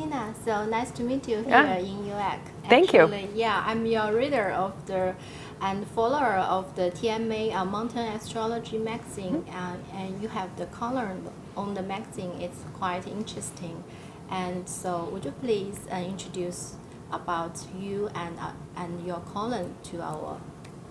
Nina. So nice to meet you here in UAC. Thank you. Yeah, I'm your reader of and follower of the TMA Mountain Astrology magazine, and you have the color on the magazine. It's quite interesting. And so, would you please introduce about you and your column to our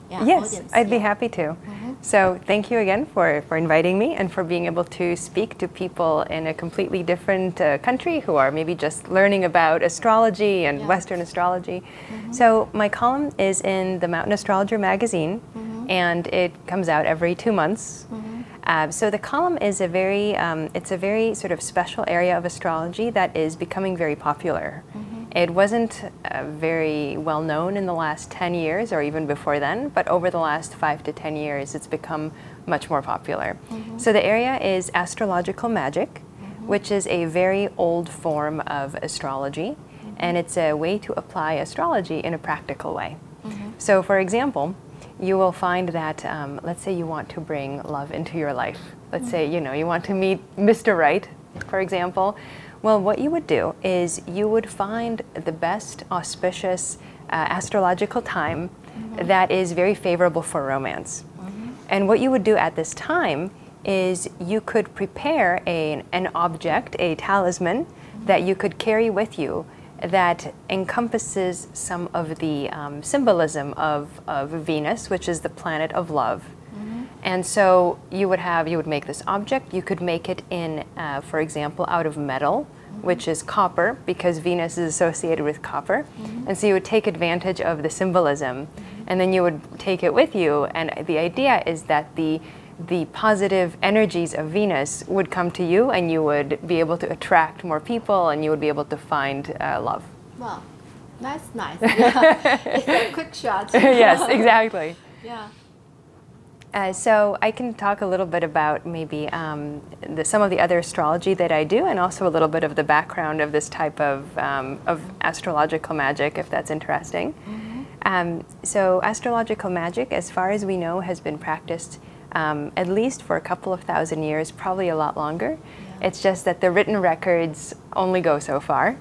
yes, audience? I'd be happy to. So thank you again for inviting me and for being able to speak to people in a completely different country who are maybe just learning about astrology and Western astrology. So my column is in the Mountain Astrologer magazine, and it comes out every 2 months. So the column is it's a very sort of special area of astrology that is becoming very popular. It wasn't very well known in the last 10 years or even before then, but over the last 5 to 10 years it's become much more popular. So the area is Astrological Magic, which is a very old form of astrology, and it's a way to apply astrology in a practical way. So for example, you will find that, let's say you want to bring love into your life. Let's say, you want to meet Mr. Right, for example. Well, what you would do is you would find the best auspicious astrological time that is very favorable for romance. And what you would do at this time is you could prepare an object, a talisman, that you could carry with you that encompasses some of the symbolism of Venus, which is the planet of love. And so you would make this object. You could make it in, for example, out of metal, which is copper, because Venus is associated with copper. And so you would take advantage of the symbolism, and then you would take it with you. And the idea is that the positive energies of Venus would come to you, and you would be able to attract more people, and you would be able to find love. Wow, that's nice. Yeah. It's a quick shot. Yes, exactly. Yeah. So I can talk a little bit about maybe some of the other astrology that I do, and also a little bit of the background of this type of astrological magic, if that's interesting. So astrological magic, as far as we know, has been practiced at least for a couple of thousand years, probably a lot longer. It's just that the written records only go so far.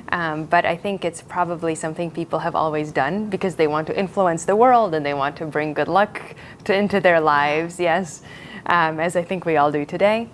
But I think it's probably something people have always done because they want to influence the world and they want to bring good luck into their lives, yes, as I think we all do today.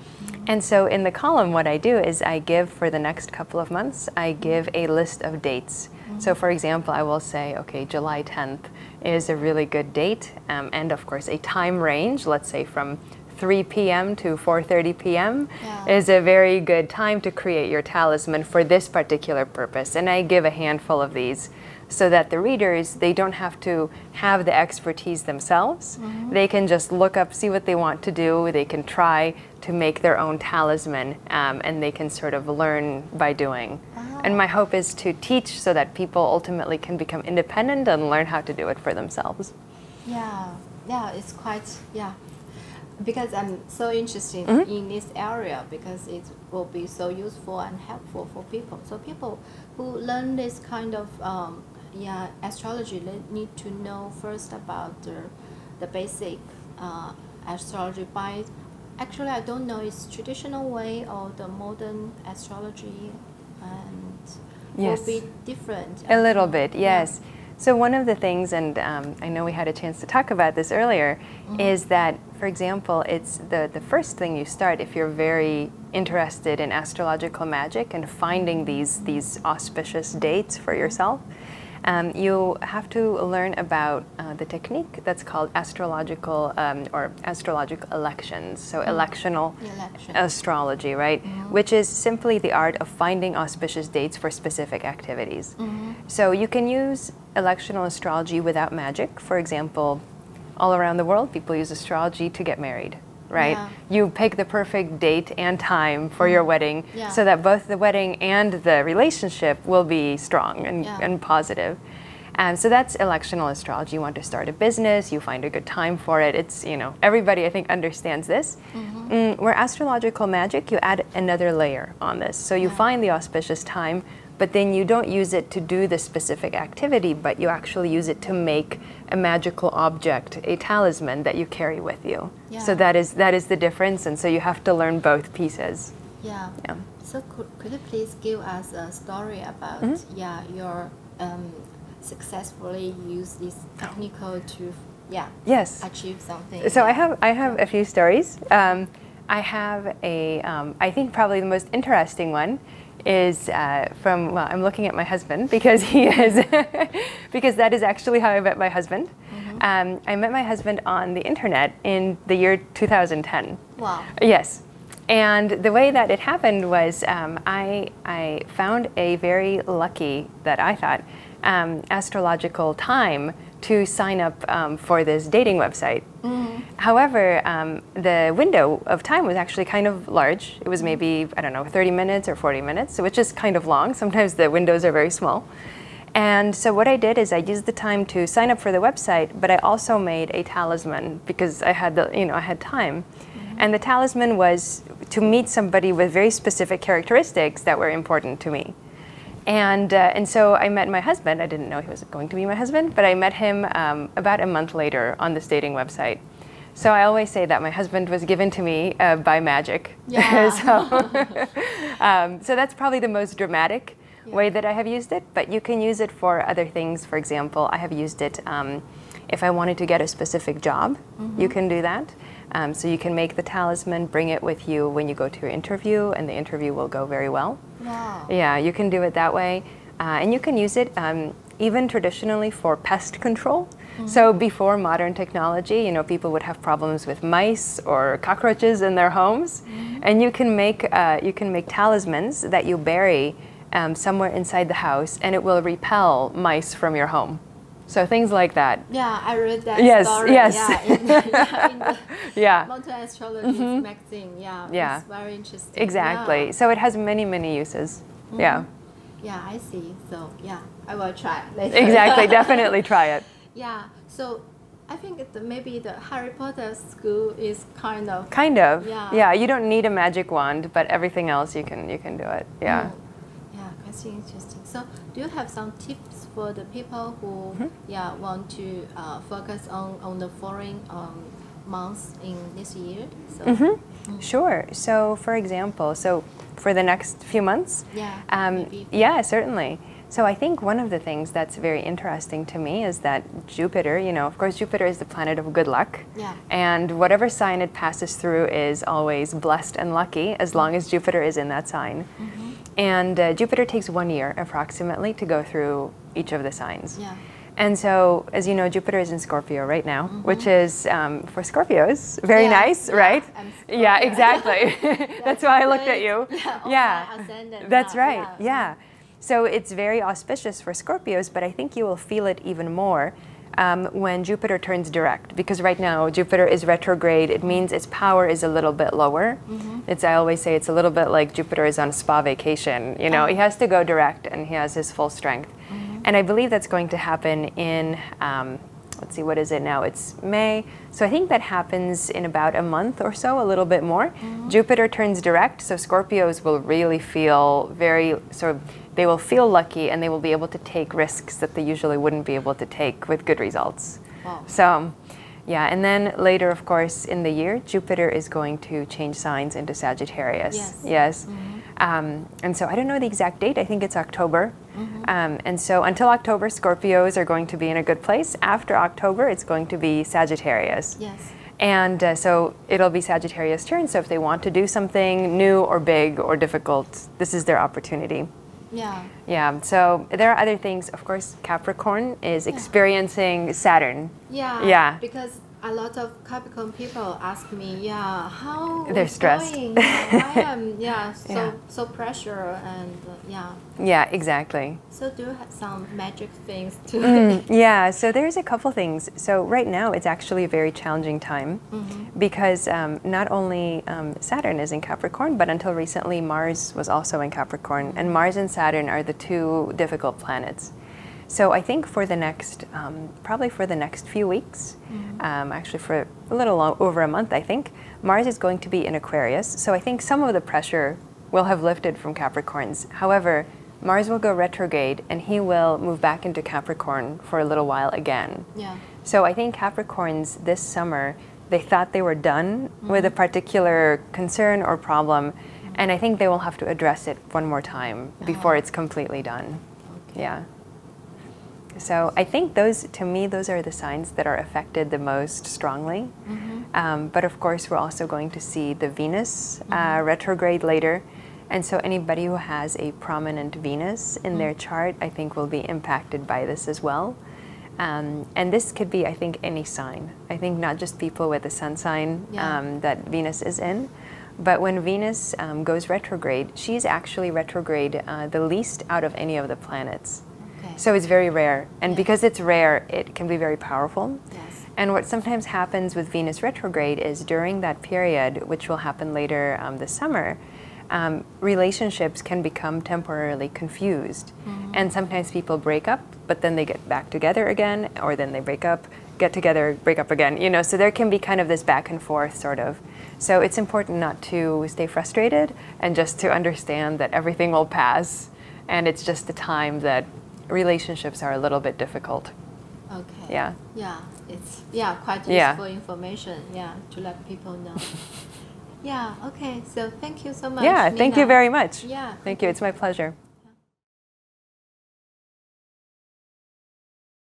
And so in the column, what I do is I give, for the next couple of months, I give a list of dates. So for example, I will say, okay, July 10th is a really good date, and of course a time range, let's say from 3 p.m. to 4:30 p.m. is a very good time to create your talisman for this particular purpose. And I give a handful of these so that the readers, they don't have to have the expertise themselves. They can just look up, see what they want to do. They can try to make their own talisman, and they can sort of learn by doing. And my hope is to teach so that people ultimately can become independent and learn how to do it for themselves. Yeah, it's quite, because I'm so interested in this area, because it will be so useful and helpful for people. So people who learn this kind of astrology, they need to know first about the basic astrology. By actually, I don't know it's traditional way or the modern astrology, and will be different. A little bit, yes. So one of the things, and I know we had a chance to talk about this earlier, is that, for example, it's the first thing you start if you're very interested in astrological magic and finding these auspicious dates for yourself. You have to learn about the technique that's called astrological or astrological elections, so electional astrology, right? Which is simply the art of finding auspicious dates for specific activities. So you can use electional astrology without magic. For example, all around the world, people use astrology to get married, right? You pick the perfect date and time for your wedding so that both the wedding and the relationship will be strong and positive. And so that's electional astrology. You want to start a business, you find a good time for it. It's, everybody I think understands this. Where astrological magic, you add another layer on this. So you find the auspicious time, but then you don't use it to do the specific activity, but you actually use it to make a magical object, a talisman that you carry with you. So that is the difference, and so you have to learn both pieces. So could you please give us a story about your successfully use this technical to achieve something? So I have a few stories. I have a I think probably the most interesting one is from, well, I'm looking at my husband because he is because that is actually how I met my husband. I met my husband on the internet in the year 2010. Wow. Yes. And the way that it happened was I found a very lucky, that I thought, astrological time to sign up for this dating website. However, the window of time was actually kind of large. It was maybe, I don't know, 30 minutes or 40 minutes, which is kind of long. Sometimes the windows are very small. And so what I did is I used the time to sign up for the website, but I also made a talisman because I had I had time. And the talisman was to meet somebody with very specific characteristics that were important to me. And so I met my husband. I didn't know he was going to be my husband, but I met him about a month later on this dating website. So I always say that my husband was given to me by magic. Yeah. So that's probably the most dramatic way that I have used it, but you can use it for other things. For example, I have used it if I wanted to get a specific job, you can do that. So you can make the talisman, bring it with you when you go to your interview, and the interview will go very well. Wow. Yeah, you can do it that way. And you can use it even traditionally for pest control. So before modern technology, people would have problems with mice or cockroaches in their homes. And you can make talismans that you bury somewhere inside the house, and it will repel mice from your home. So things like that. Yeah, I read that story. Yes. In the Mountain Astrology magazine. Yeah, it's very interesting. Exactly. Yeah. So it has many, many uses. Yeah. Yeah, I see. So yeah, I will try later. Exactly. Definitely try it. Yeah. So I think maybe the Harry Potter school is kind of. Yeah. Yeah. You don't need a magic wand, but everything else you can do it. Yeah. Yeah, quite interesting. So do you have some tips for the people who want to focus on the foreign months in this year? So, Sure. So for example, for the next few months? Yeah, certainly. So I think one of the things that's very interesting to me is that Jupiter, of course Jupiter is the planet of good luck. Yeah. And whatever sign it passes through is always blessed and lucky as long as Jupiter is in that sign. And Jupiter takes 1 year approximately to go through each of the signs. Yeah. And so, as you know, Jupiter is in Scorpio right now, which is, for Scorpios, very nice, right? Yeah, exactly. That's why I looked at you. That's right. Yeah. So it's very auspicious for Scorpios, but I think you will feel it even more when Jupiter turns direct, because right now Jupiter is retrograde. It means its power is a little bit lower. I always say it's a little bit like Jupiter is on a spa vacation. He has to go direct and he has his full strength. And I believe that's going to happen in, let's see, what is it now? It's May. So I think that happens in about a month or so, a little bit more. Jupiter turns direct, so Scorpios will really feel they will feel lucky, and they will be able to take risks that they usually wouldn't be able to take with good results. Wow. So, yeah, and then later, of course, in the year, Jupiter is going to change signs into Sagittarius. Yes. And so I don't know the exact date. I think it's October. And so until October, Scorpios are going to be in a good place. After October, it's going to be Sagittarius. Yes. And so it'll be Sagittarius' turn. So if they want to do something new or big or difficult, this is their opportunity. Yeah. Yeah. So there are other things. Of course, Capricorn is experiencing Saturn. Yeah. Yeah. Because a lot of Capricorn people ask me, how they're stressed. Going? I am, so pressure and Yeah, exactly. So do you have some magic things to? Yeah. So there's a couple things. So right now it's actually a very challenging time because not only Saturn is in Capricorn, but until recently Mars was also in Capricorn, and Mars and Saturn are the two difficult planets. So I think for the next, probably for the next few weeks, actually for a little over a month, I think, Mars is going to be in Aquarius. So I think some of the pressure will have lifted from Capricorns. However, Mars will go retrograde and he will move back into Capricorn for a little while again. Yeah. So I think Capricorns this summer, they thought they were done with a particular concern or problem. And I think they will have to address it one more time before it's completely done. Okay. Yeah. So I think those, to me, those are the signs that are affected the most strongly. But of course, we're also going to see the Venus retrograde later. And so anybody who has a prominent Venus in their chart, I think will be impacted by this as well. And this could be, I think, any sign. I think not just people with a sun sign that Venus is in, but when Venus goes retrograde, she's actually retrograde the least out of any of the planets. So it's very rare. And because it's rare, it can be very powerful. Yes. And what sometimes happens with Venus retrograde is during that period, which will happen later this summer, relationships can become temporarily confused. And sometimes people break up, but then they get back together again, or then they break up, get together, break up again, you know, so there can be kind of this back and forth sort of. So it's important not to stay frustrated and just to understand that everything will pass, and it's just the time that relationships are a little bit difficult. Okay. Yeah. Yeah, it's quite useful information. Yeah, to let people know. Yeah. Okay. So thank you so much. Yeah. Nina. Thank you very much. Yeah. Thank you. It's my pleasure.